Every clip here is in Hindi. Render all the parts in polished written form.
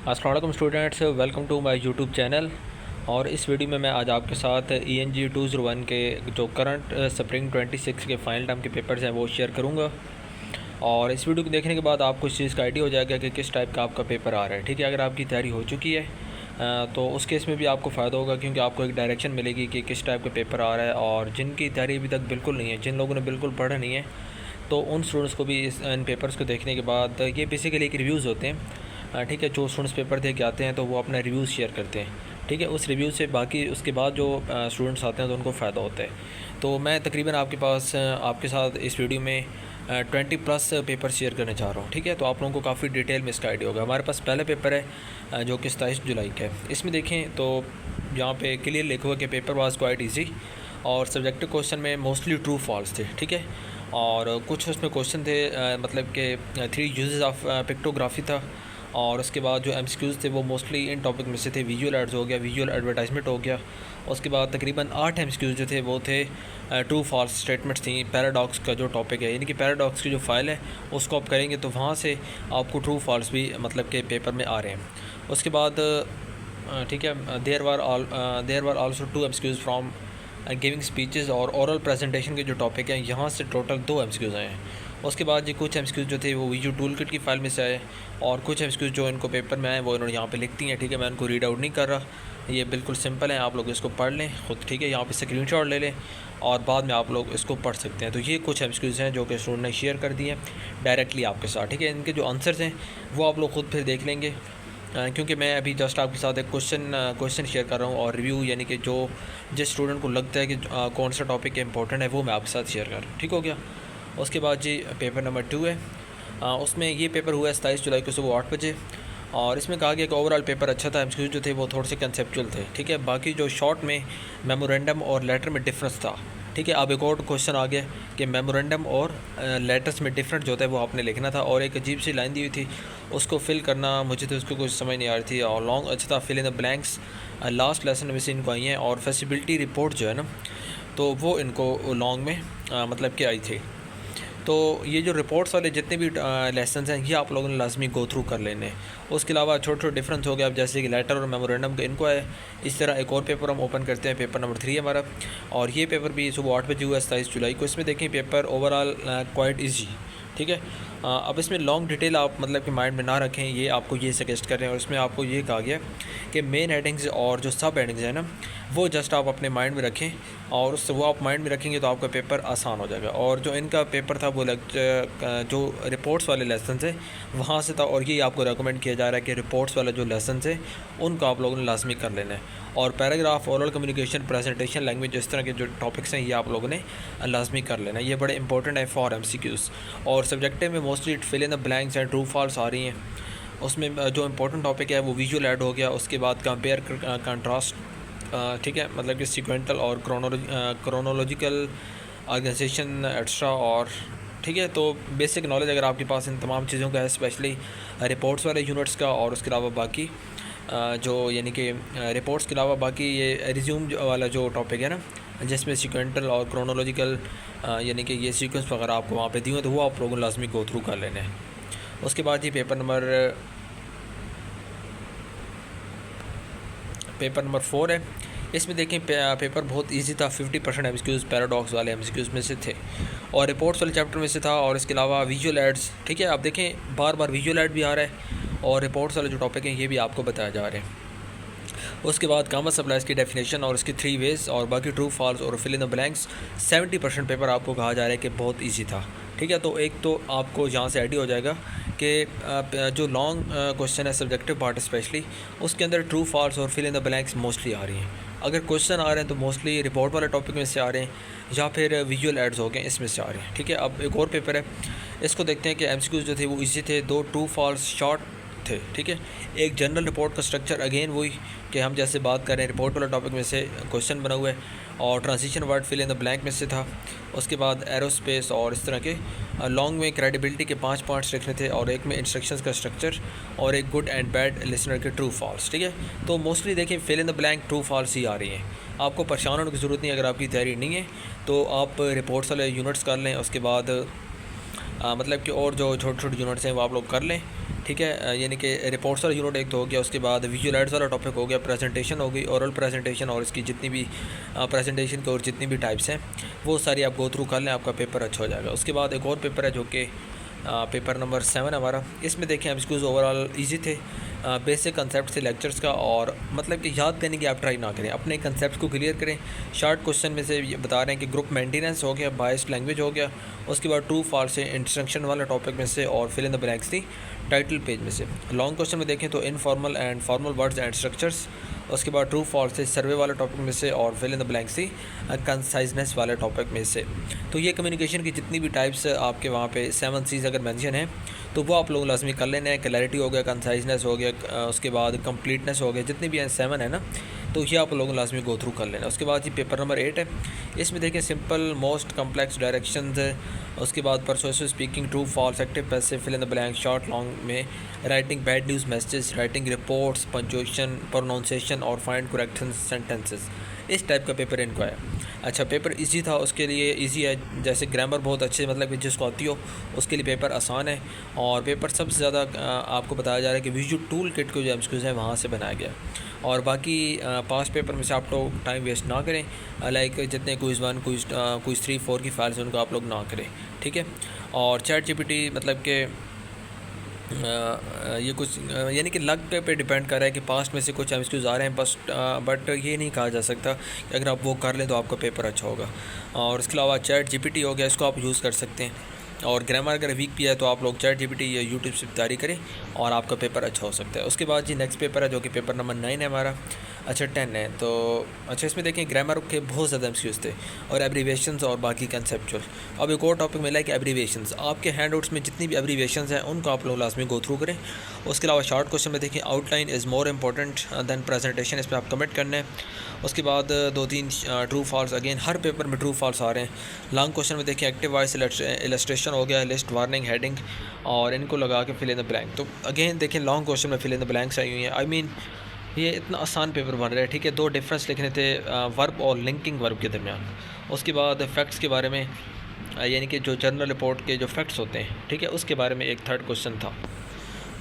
अस्सलाम वालेकुम students, welcome to my YouTube channel. और इस वीडियो में मैं आज आपके साथ ENG 201 के जो करंट स्प्रिंग 26 के फाइनल टर्म के पेपर्स हैं वो शेयर करूंगा। और इस वीडियो को देखने के बाद आपको इस चीज़ का आइडिया हो जाएगा कि किस टाइप का आपका पेपर आ रहा है। ठीक है, अगर आपकी तैयारी हो चुकी है तो उस केस में भी आपको फ़ायदा होगा, क्योंकि आपको एक डायरेक्शन मिलेगी कि किस टाइप का पेपर आ रहा है। और जिनकी तैयारी अभी तक बिल्कुल नहीं है, जिन लोगों ने बिल्कुल पढ़ा नहीं है, तो उन स्टूडेंट्स को भी इन पेपर्स को देखने के बाद, ये बेसिकली एक रिव्यूज़ होते हैं। ठीक है, जो स्टूडेंट्स पेपर दे के आते हैं तो वो अपना रिव्यूज़ शेयर करते हैं। ठीक है, उस रिव्यू से बाकी उसके बाद जो स्टूडेंट्स आते हैं तो उनको फ़ायदा होता है। तो मैं तकरीबन आपके पास आपके साथ इस वीडियो में 20+ पेपर शेयर करने चाह रहा हूँ। ठीक है, तो आप लोगों को काफ़ी डिटेल में इसका आइडिया होगा। हमारे पास पहला पेपर है जो कि 27 जुलाई का है। इसमें देखें तो यहाँ पे क्लियर लिखा हुआ कि पेपर वाज क्वाइट इजी, और सब्जेक्टिव क्वेश्चन में मोस्टली ट्रू फॉल्स थे। ठीक है, और कुछ उसमें क्वेश्चन थे मतलब कि 3 यूजेस ऑफ पिक्टोग्राफी था, और उसके बाद जो MCQs थे वो मोस्टली इन टॉपिक में से थे। विजुअल एड्स हो गया, विजुअल एडवर्टाइजमेंट हो गया। उसके बाद तकरीबन 8 MCQs जो थे वो थे ट्रू फॉल्स स्टेटमेंट्स थी। पैराडॉक्स का जो टॉपिक है, यानी कि पैराडॉक्स की जो फाइल है उसको आप करेंगे तो वहाँ से आपको ट्रू फॉल्स भी मतलब के पेपर में आ रहे हैं। उसके बाद ठीक है, there were also 2 MCQs from giving speeches और ओरल प्रेजेंटेशन के जो टॉपिक हैं, यहाँ से टोटल 2 MCQs आए हैं। उसके बाद ये कुछ MCQs जो थे वो वीडियो टूल किट की फाइल में से आए, और कुछ MCQs जो इनको पेपर में आए वो इन्होंने यहाँ पे लिखती हैं। ठीक है, मैं उनको रीड आउट नहीं कर रहा, ये बिल्कुल सिंपल है, आप लोग इसको पढ़ लें खुद। ठीक है, यहाँ पे स्क्रीनशॉट ले लें और बाद में आप लोग इसको पढ़ सकते हैं। तो ये कुछ MCQs हैं जो कि स्टूडेंट ने शेयर कर दिए हैं डायरेक्टली आपके साथ। ठीक है, इनके जो आंसर्स हैं वो आप लोग खुद फिर देख लेंगे, क्योंकि मैं अभी जस्ट आपके साथ एक क्वेश्चन शेयर कर रहा हूँ, और रिव्यू यानी कि जो जिस स्टूडेंट को लगता है कि कौन सा टॉपिक इंपॉर्टेंट है वो मैं आपके साथ शेयर कर रहा हूँ। ठीक हो गया। उसके बाद जी पेपर नंबर 2 है। उसमें ये पेपर हुआ है 27 जुलाई को सुबह 8 बजे, और इसमें कहा गया कि ओवरऑल पेपर अच्छा था। MCQ जो थे वो थोड़े से कंसेप्चुअल थे। ठीक है, बाकी जो शॉर्ट में मेमोरेंडम और लेटर में डिफरेंस था। ठीक है, अब एक और क्वेश्चन आ गया कि मेमोरेंडम और लेटर्स में डिफरेंट जो होता है वो आपने लिखना था, और एक अजीब सी लाइन दी हुई थी उसको फिल करना, मुझे तो उसको कुछ समझ नहीं आ रही थी। और लॉन्ग अच्छा था, fill in the blanks last lesson में से इनको आई हैं। और फैसिबिलिटी रिपोर्ट जो है ना, तो वो इनको लॉन्ग में मतलब कि आई थी। तो ये जो रिपोर्ट्स वाले जितने भी लेसन हैं ये आप लोगों ने लाजमी गो थ्रू कर लेने हैं। उसके अलावा छोटे छोटे डिफरेंस हो गया, अब जैसे कि लेटर और मेमोरेंडम का इनको है। इस तरह एक और पेपर हम ओपन करते हैं, पेपर नंबर 3 हमारा, और ये पेपर भी सुबह 8 बजे हुआ है 27 जुलाई को। इसमें देखें पेपर ओवरऑल क्वाइट ईजी। ठीक है, अब इसमें लॉन्ग डिटेल आप मतलब कि माइंड में ना रखें, ये आपको ये सजेस्ट कर रहे हैं। और इसमें आपको ये कहा गया कि मेन हेडिंग्स और जो सब हेडिंग्स हैं ना वो जस्ट आप अपने माइंड में रखें, और उससे वो आप माइंड में रखेंगे तो आपका पेपर आसान हो जाएगा। और जो इनका पेपर था वो जो रिपोर्ट्स वाले लेसन है वहाँ से था, और ये आपको रेकमेंड किया जा रहा है कि रिपोर्ट्स वाले जो लेसन है उनको आप लोगों ने लाजमी कर लेना है। और paragraph, oral communication, presentation, language, इस तरह के जो टॉपिक्स हैं ये आप लोगों ने लाजमी कर लेना है। ये बड़े इंपॉर्टेंट है फॉर MCQs। और सब्जेक्टिव में mostly fill in the blanks and true false आ रही हैं। उसमें जो इंपॉर्टेंट टॉपिक है वो विजुअल ऐड हो गया। उसके बाद कंपेयर, कंट्रास्ट, ठीक है, मतलब कि सीक्वेंटल और क्रोनोलॉजिकल ऑर्गेनाइजेशन एक्स्ट्रा। और ठीक है, तो बेसिक नॉलेज अगर आपके पास इन तमाम चीज़ों का है, स्पेशली रिपोर्ट्स वाले यूनिट्स का, और उसके अलावा बाकी जो यानी कि रिपोर्ट्स के अलावा बाकी ये रिज्यूम वाला जो टॉपिक है ना, जिसमें सीक्वेंटल और क्रोनोलॉजिकल यानी कि ये सीक्वेंस वगैरह आपको वहाँ पे दिए हुए, तो वो आप लोगों ने लाजमी गो थ्रू कर लेने हैं। उसके बाद ही पेपर नंबर 4 है। इसमें देखें पेपर बहुत इजी था, 50% MCQs पैराडॉक्स वाले MCQs में से थे, और रिपोर्ट्स वाले चैप्टर में से था। और इसके अलावा विजुअल एड्स, ठीक है, आप देखें बार बार विजुअल एड भी आ रहा है, और रिपोर्ट्स वाले जो टॉपिक हैं ये भी आपको बताया जा रहे हैं। उसके बाद कॉमन सप्लाइज की डेफिनेशन और इसकी 3 वेज, और बाकी ट्रू फॉल्स और fill in the blanks. 70% paper आपको कहा जा रहा है कि बहुत ईजी था। ठीक है, तो एक तो आपको यहाँ से आइडिया हो जाएगा कि जो लॉन्ग क्वेश्चन है सब्जेक्टिव पार्ट स्पेशली, उसके अंदर ट्रू फॉल्स और fill in the blanks mostly आ रही हैं। अगर क्वेश्चन आ रहे हैं तो मोस्टली रिपोर्ट वाले टॉपिक में से आ रहे हैं, या फिर विजुअल एड्स हो गए इसमें से आ रहे हैं। ठीक है, अब एक और पेपर है, इसको देखते हैं कि MCQs जो थे वो ईजी थे, 2 ट्रू फॉल्स शॉर्ट थे। ठीक है, एक जनरल रिपोर्ट का स्ट्रक्चर अगेन वही कि हम जैसे बात करें रिपोर्ट वाला टॉपिक में से क्वेश्चन बना हुआ है, और transition word fill in the blank में से था। उसके बाद एरोस्पेस और इस तरह के लॉन्ग में क्रेडिबिलिटी के 5 पॉइंट्स लिखने थे, और एक में इंस्ट्रक्शंस का स्ट्रक्चर, और एक गुड एंड बैड लिसनर के ट्रू फॉल्स। ठीक है, तो मोस्टली देखिए fill in the blank true false ही आ रही हैं। आपको परेशान होने की ज़रूरत नहीं, अगर आपकी तैयारी नहीं है तो आप रिपोर्ट्स वाले यूनिट्स कर लें। उसके बाद मतलब कि और जो छोटे छोटे यूनिट्स हैं वो आप लोग कर लें, ठीक है। यानी कि रिपोर्ट्स वाला यूनिट एक तो हो गया, उसके बाद विजुअल एड्स वाला टॉपिक हो गया, प्रेजेंटेशन हो गई, ओरल प्रेजेंटेशन और इसकी जितनी भी प्रेजेंटेशन की और जितनी भी टाइप्स हैं वो सारी आप गो थ्रू कर लें, आपका पेपर अच्छा हो जाएगा। उसके बाद एक और पेपर है जो कि पेपर नंबर 7 हमारा। इसमें देखें एमसीक्यूज़ ओवरऑल इजी थे, बेसिक कंसेप्ट थे लेक्चर्स का, और मतलब कि याद करने की आप ट्राई ना करें, अपने कंसेप्ट को क्लियर करें। शॉर्ट क्वेश्चन में से ये बता रहे हैं कि ग्रुप मेंटेनेंस हो गया, बायस्ड लैंग्वेज हो गया, उसके बाद ट्रू फॉल्स से इंस्ट्रक्शन वाला टॉपिक में से, और फिल इन द ब्लैंक्स थी टाइटल पेज में से। लॉन्ग क्वेश्चन में देखें तो informal and formal words and structures, उसके बाद ट्रू फॉल्स से सर्वे वाला टॉपिक में से, और फिल इन द ब्लैंक्स थी कंसाइजनेस वाले टॉपिक में से। तो ये कम्युनिकेशन की जितनी भी टाइप्स आपके वहाँ पे 7 C's अगर मेंशन है तो वो आप लोग लाजमी कर लेना है। क्लैरिटी हो गया, कंसाइजनेस हो गया, उसके बाद कंप्लीटनेस हो गया, जितने भी हैं 7 है ना, तो ये आप लोगों लाजमी गो थ्रू कर लेना। उसके बाद ये पेपर नंबर 8 है। इसमें देखिए सिंपल मोस्ट कम्प्लेक्स डायरेक्शंस है, उसके बाद persuasive speaking, true false, active passive, fill in the blank, short long में writing bad news messages, writing reports, punctuation, pronunciation और फाइंड करेक्ट सेंटेंसेस। इस टाइप का पेपर इनको है। अच्छा, पेपर इजी था, उसके लिए इजी है। जैसे ग्रामर बहुत अच्छे, मतलब कि जिसको आती हो उसके लिए पेपर आसान है। और पेपर सबसे ज़्यादा आपको बताया जा रहा है कि विजुअल टूल किट को जो एमसीक्यूज़ हैं वहाँ से बनाया गया। और बाकी पास पेपर में से आप तो टाइम वेस्ट ना करें, लाइक जितने क्विज़ 1, क्विज़ 3, 4 की फाइल्स उनको आप लोग ना करें, ठीक है। और चैट जीपीटी मतलब कि ये कुछ यानी कि लक पे डिपेंड कर रहा है कि पास्ट में से कुछ एमसीक्यूज़ आ रहे हैं बस, बट ये नहीं कहा जा सकता कि अगर आप वो कर लें तो आपका पेपर अच्छा होगा। और इसके अलावा चैट जीपीटी हो गया, इसको आप यूज़ कर सकते हैं। और ग्रामर अगर वीक भी है तो आप लोग चैट जीपीटी या यूट्यूब से तैयारी करें और आपका पेपर अच्छा हो सकता है। उसके बाद जी नेक्स्ट पेपर है जो कि पेपर नंबर 9 है हमारा, अच्छा 10 है। तो अच्छा, इसमें देखें ग्रामर के बहुत ज़्यादा एमसीक्यूज़ थे और एब्रीवेशंस और बाकी कंसेप्चुअल। अब एक और टॉपिक मिला है कि एब्रीवेशंस, आपके हैंडआउट्स में जितनी भी एब्रीवेशंस हैं उनको आप लोग लाजमी गो थ्रू करें। उसके अलावा शॉर्ट क्वेश्चन में देखें outline is more important than presentation, इस पर आप कमेंट करने हैं। उसके बाद 2-3 ट्रू फॉल्स, अगेन हर पेपर में ट्रू फॉल्स आ रहे हैं। लॉन्ग क्वेश्चन में देखें एक्टिव वॉइस इलस्ट्रेशन हो गया, लिस्ट, वार्निंग, हेडिंग, और इनको लगा के फिल इन द ब्लैंक। तो अगेन देखें लॉन्ग क्वेश्चन में फिल इन द ब्लैंक्स आई हुई हैं। आई मीन ये इतना आसान पेपर बन रहा है, ठीक है। 2 डिफरेंस लिखने थे वर्ब और लिंकिंग वर्ब के दरमियान। उसके बाद फैक्ट्स के बारे में, यानी कि जो जर्नल रिपोर्ट के जो फैक्ट्स होते हैं, ठीक है, उसके बारे में एक 3rd क्वेश्चन था।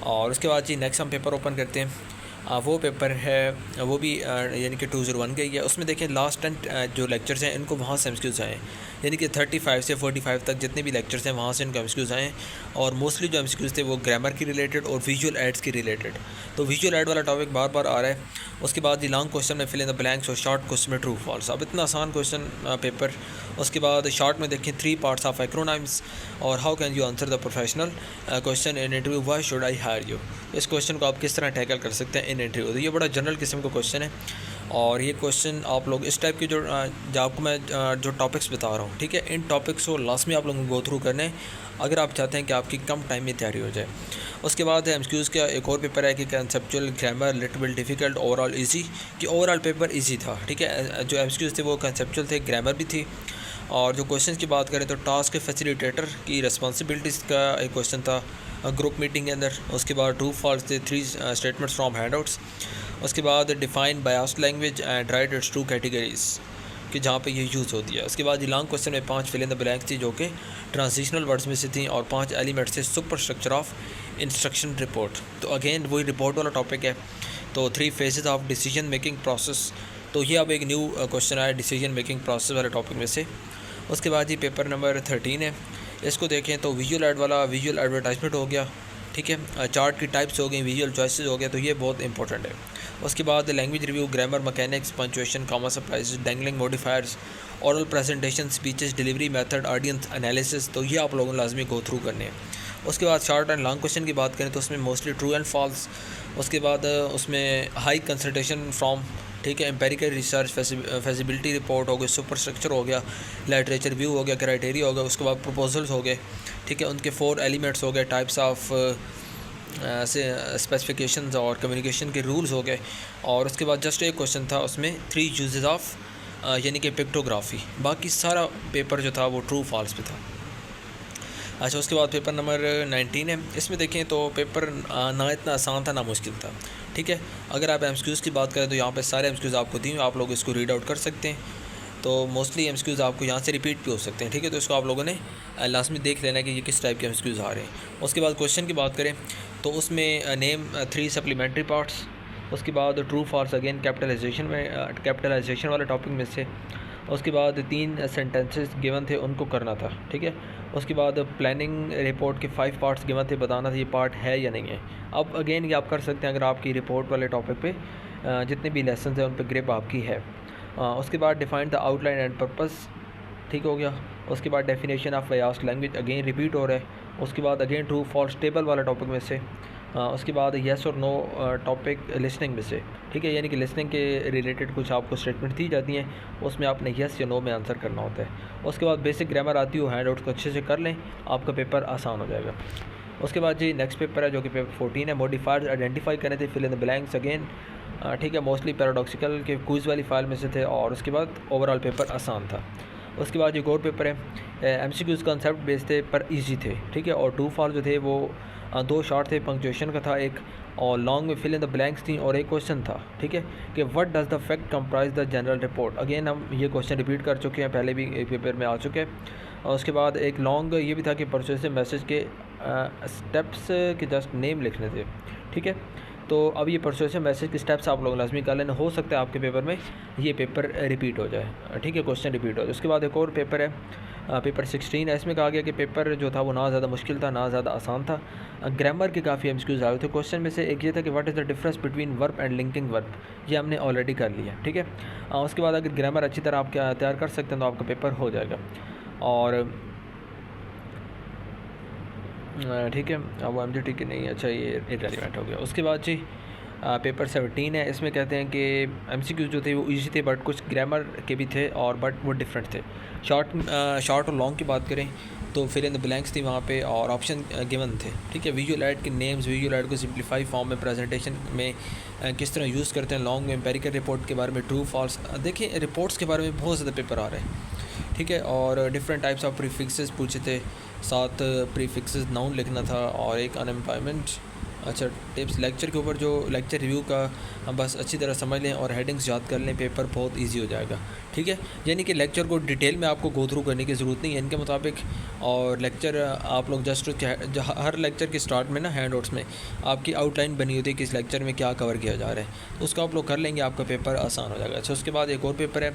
और उसके बाद जी नेक्स्ट हम पेपर ओपन करते हैं। वो पेपर है वो भी यानी कि 201 का ही है। उसमें देखें लास्ट 10 जो लेक्चर्स हैं इनको वहाँ से एमसीक्यूज़ आए हैं, यानी कि 35 से 45 तक जितने भी लेक्चर्स हैं वहाँ से इनको एमसीक्यूज़ आए हैं। और मोस्टली जो एमसीक्यूज़ थे वो ग्रामर की रिलेटेड और विजुअल एड्स की रिलेटेड। तो विजुअल एड वाला टॉपिक बार बार आ रहा है। उसके बाद जी लॉन्ग क्वेश्चन में फिल इन द ब्लैंक्स और शॉर्ट क्वेश्चन में ट्रू फॉल्स। अब इतना आसान क्वेश्चन पेपर। उसके बाद शॉर्ट में देखें 3 पार्ट्स ऑफ एक्रोनाइम्स और how can you answer the professional question in interview, why should I hire you. इस क्वेश्चन को आप किस तरह टैकल कर सकते हैं इन इंटरव्यू। तो ये बड़ा जनरल किस्म का क्वेश्चन है। और ये क्वेश्चन आप लोग इस टाइप के जो आपको मैं जो टॉपिक्स बता रहा हूँ, ठीक है, इन टॉपिक्स को लास्ट में आप लोगों को गो थ्रू करने हैं अगर आप चाहते हैं कि आपकी कम टाइम में तैयारी हो जाए। उसके बाद एमसीक्यूज़ का एक और पेपर है कि conceptual, grammar, little bit difficult, overall easy. कि ओवरऑल पेपर इजी था, ठीक है। जो एमसीक्यूज़ थे वो कंसेप्चुअल थे, ग्रामर भी थी। और जो क्वेश्चन की बात करें तो टास्क फैसिलिटेटर की रिस्पॉन्सिबिलिटीज़ का एक क्वेश्चन था ग्रुप मीटिंग के अंदर। उसके बाद ट्रू फॉल्स थे 3 स्टेटमेंट्स फ्रॉम हैंडआउट्स। उसके बाद define biased language and right it's 2 categories कि जहाँ पे ये यूज़ होती है। उसके बाद लॉन्ग क्वेश्चन में 5 फिल इन द ब्लैंक्स थी जो कि ट्रांजिशनल वर्ड्स में से थी, और 5 एलिमेंट्स थे super structure of instruction report. तो अगेन वही रिपोर्ट वाला टॉपिक है। तो 3 phases of decision making process. तो ये अब एक न्यू क्वेश्चन आया डिसीजन मेकिंग प्रोसेस वाले टॉपिक में से। उसके बाद पेपर नंबर 13 है। इसको देखें तो विजुअल एड वाला विजुअल एडवर्टाइजमेंट हो गया, ठीक है। चार्ट की टाइप्स हो गई, विजुअल चॉइसेस हो गया, तो ये बहुत इंपॉर्टेंट है। उसके बाद language review, grammar, mechanics, punctuation, comma supplies, dangling modifiers, oral presentation, speeches, delivery method, audience analysis. तो ये आप लोगों को लाजमी गो थ्रू करने हैं। उसके बाद शॉर्ट एंड लॉन्ग क्वेश्चन की बात करें तो उसमें मोस्टली ट्रू एंड फॉल्स। उसके बाद उसमें हाई कंसल्टेशन फ्रॉम, ठीक है, एम्पेरिकल रिसर्च, फेजिबिलिटी रिपोर्ट हो गई, सुपर स्ट्रक्चर हो गया, लिटरेचर व्यू हो गया, क्राइटेरिया हो गया। उसके बाद प्रपोजल्स हो गए, ठीक है, उनके 4 एलिमेंट्स हो गए, टाइप्स ऑफ से स्पेसिफिकेशंस और कम्युनिकेशन के रूल्स हो गए। और उसके बाद जस्ट एक क्वेश्चन था उसमें 3 यूजेस ऑफ यानी कि पिक्टोग्राफी। बाकी सारा पेपर जो था वो ट्रू फॉल्स पे था। अच्छा, उसके बाद पेपर नंबर 19 है। इसमें देखें तो पेपर ना इतना आसान था ना मुश्किल था, ठीक है। अगर आप एमसीक्यूज़ की बात करें तो यहाँ पे सारे एमसीक्यूज़ आपको दी, आप लोग इसको रीड आउट कर सकते हैं। तो मोस्टली एमसीक्यूज़ आपको यहाँ से रिपीट भी हो सकते हैं, ठीक है। तो इसको आप लोगों ने लाजमी देख लेना कि ये किस टाइप के एमसीक्यूज़ आ रहे हैं। उसके बाद क्वेश्चन की बात करें तो उसमें नेम 3 सप्लीमेंट्री पार्ट्स, उसके बाद ट्रू फॉल्स अगेन कैपिटलाइजेशन वाले टॉपिक में से, उसके बाद 3 सेंटेंसेस गिवन थे उनको करना था, ठीक है। उसके बाद प्लानिंग रिपोर्ट के 5 पार्ट्स गिवन थे, बताना था ये पार्ट है या नहीं है। अब अगेन ये आप कर सकते हैं अगर आपकी रिपोर्ट वाले टॉपिक पे जितने भी लेसन हैं उन पर ग्रिप आपकी है। उसके बाद define the outline and purpose, ठीक हो गया। उसके बाद definition of vast language again repeat हो रहा है। उसके बाद अगेन ट्रू फॉल्स टेबल वाला टॉपिक में से, उसके बाद येस और नो टॉपिक लिसनिंग में से, ठीक है। यानी कि लिसनिंग के रिलेटेड कुछ आपको स्टेटमेंट दी जाती हैं, उसमें आपने येस या नो में आंसर करना होता है। उसके बाद बेसिक ग्रामर आती हो, हैंड आउट्स को अच्छे से कर लें, आपका पेपर आसान हो जाएगा। उसके बाद जी नेक्स्ट पेपर है जो कि पेपर 14 है, मॉडिफायर्स आइडेंटिफाई करने थे, fill in the blanks again, ठीक है। मोस्टली पैराडॉक्सिकल के क्विज़ वाली फाइल में से थे और उसके बाद ओवरऑल पेपर आसान था। उसके बाद एक और पेपर है, एमसीक्यूज़ कंसेप्ट बेस्ड थे पर इजी थे, ठीक है। और ट्रू फॉल्स जो थे वो 2 शॉर्ट थे, पंक्चुएशन का था एक, और लॉन्ग में फिल इन द ब्लैंक्स थी और एक क्वेश्चन था, ठीक है, कि what does the fact comprise the general report. Again हम ये क्वेश्चन रिपीट कर चुके हैं, पहले भी एक पेपर में आ चुके हैं। और उसके बाद एक लॉन्ग ये भी था कि परसुएसिव मैसेज के स्टेप्स के जस्ट नेम लिखने थे, ठीक है। तो अब ये परसुएसिव मैसेज के स्टेप्स आप लोग लाजमी कर लेना, हो सकता है आपके पेपर में ये पेपर रिपीट हो जाए, ठीक है, क्वेश्चन रिपीट हो जाए। उसके बाद एक और पेपर है, पेपर 16 है। इसमें कहा गया कि पेपर जो था वो ना ज़्यादा मुश्किल था ना ज़्यादा आसान था। ग्रामर के काफ़ी एमसीक्यूज़ आए थे। क्वेश्चन में से एक ये था कि what is the difference between verb and linking verb, ये हमने ऑलरेडी कर लिया, ठीक है। उसके बाद अगर ग्रामर अच्छी तरह आप तैयार कर सकते हैं तो आपका पेपर हो जाएगा। और ठीक है, अब MGT की नहीं, अच्छा ये इररिलेवेंट हो गया। उसके बाद जी पेपर 17 है। इसमें कहते हैं कि एमसीक्यू जो थे वो इजी थे बट कुछ ग्रामर के भी थे और बट वो डिफरेंट थे। शॉर्ट और लॉन्ग की बात करें तो फिल इन द ब्लैंक्स थी वहाँ पे और ऑप्शन गिवन थे, ठीक है। विजुअल ऐड के नेम्स, विजुअल ऐड को सिंप्लीफाई फॉर्म में प्रेजेंटेशन में किस तरह यूज़ करते हैं। लॉन्ग में एम्पेरिकल रिपोर्ट के बारे में, ट्रू फॉल्स, देखिए रिपोर्ट्स के बारे में बहुत ज़्यादा पेपर आ रहे हैं, ठीक है। और डिफरेंट टाइप्स ऑफ प्रीफिक्सेस पूछे थे, 7 प्रीफिक्सेस नाउन लिखना था और एक अनएम्प्लॉयमेंट। अच्छा, टिप्स लेक्चर के ऊपर जो लेक्चर रिव्यू का बस अच्छी तरह समझ लें और हेडिंग्स याद कर लें, पेपर बहुत इजी हो जाएगा, ठीक है। यानी कि लेक्चर को डिटेल में आपको गो थ्रू करने की ज़रूरत नहीं है इनके मुताबिक। और लेक्चर आप लोग जस्ट हर लेक्चर के स्टार्ट में ना हैंड आउट्स में आपकी आउटलाइन बनी होती है कि इस लेक्चर में क्या कवर किया जा रहा है, तो उसका आप लोग कर लेंगे, आपका पेपर आसान हो जाएगा। अच्छा, उसके बाद एक और पेपर है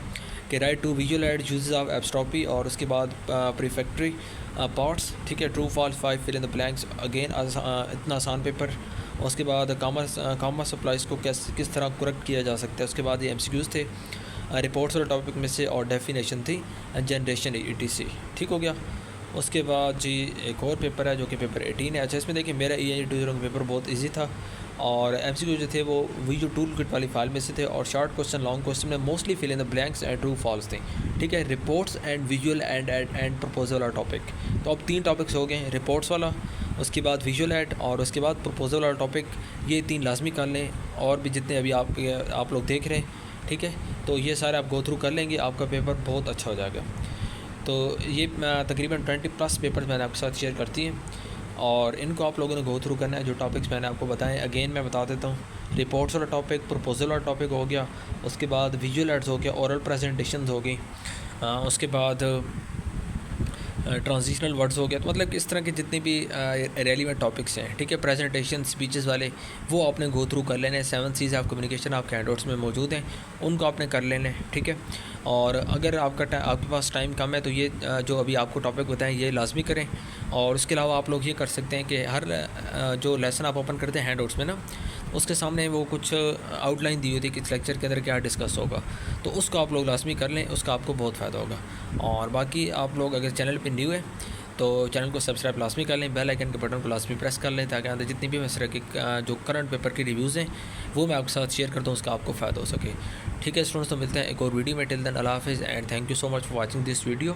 कि write to visual aid uses of एब्स्ट्रॉपी, और उसके बाद प्रीफेक्टरी पार्ट्स, ठीक है। True false 5 fill in the blanks, again इतना आसान पेपर। उसके बाद कॉमर्स सप्लाइज को किस तरह करेक्ट किया जा सकता है। उसके बाद ये एमसीक्यूज़ थे रिपोर्ट्स वाले टॉपिक में से और डेफिनेशन थी जनरेशन ETC, ठीक हो गया। उसके बाद जी एक और पेपर है जो कि पेपर 18 है। अच्छा, इसमें देखिए मेरा ENG 2 का पेपर बहुत इजी था और एमसीक्यू जो थे वो वीडियो टूल किट वाली फाइल में से थे और शॉर्ट क्वेश्चन, लॉन्ग क्वेश्चन में mostly fill in the blanks and true false थे, ठीक है। Reports and visual and proposal वाला टॉपिक, तो अब 3 टॉपिक्स हो गए, रिपोर्ट्स वाला, उसके बाद विजुअल ऐड और उसके बाद प्रपोजल वाला टॉपिक। ये 3 लाजमी कर लें और भी जितने अभी आप लोग देख रहे हैं, ठीक है। तो ये सारे आप गो थ्रू कर लेंगे, आपका पेपर बहुत अच्छा हो जाएगा। तो ये तकरीबन 20+ पेपर्स मैंने आपके साथ शेयर करती हैं और इनको आप लोगों ने गो थ्रू करना है। जो टॉपिक्स मैंने आपको बताएं अगेन मैं बता देता हूँ। रिपोर्ट्स वाला टॉपिक, प्रपोजल वाला टॉपिक हो गया, उसके बाद विजुअल एड्स हो गया, ओरल प्रेजेंटेशन हो गई, उसके बाद ट्रांजिशनल वर्ड्स हो गया। तो मतलब इस तरह के जितने भी रेलिवेंट टॉपिक्स हैं, ठीक है, प्रेजेंटेशन स्पीचेस वाले, वो आपने गो थ्रू कर लेने हैं। 7 C's ऑफ कम्युनिकेशन आपके हैंडआउट्स में मौजूद हैं, उनको आपने कर लेने हैं, ठीक है। और अगर आपके पास टाइम कम है तो ये जो अभी आपको टॉपिक बताएं ये लाजमी करें। और उसके अलावा आप लोग ये कर सकते हैं कि हर जो लेसन आप ओपन करते हैं हैंडआउट्स में ना, उसके सामने वो कुछ आउटलाइन दी होती है कि इस लेक्चर के अंदर क्या डिस्कस होगा, तो उसको आप लोग लाजमी कर लें, उसका आपको बहुत फ़ायदा होगा। और बाकी आप लोग अगर चैनल पे न्यू है तो चैनल को सब्सक्राइब लाजमी कर लें, बेल आइकन के बटन को लाजमी प्रेस कर लें ताकि अंदर जितनी भी इस तरह की जो करंट पेपर की रिव्यूज़ हैं वो मैं आपके साथ शेयर करता हूँ, उसका आपको फ़ायदा हो सके, ठीक है। स्टूडेंट्स, तो मिलते हैं एक और वीडियो में। टिल देन अल्लाह हाफिज़ and thank you so much for watching this video.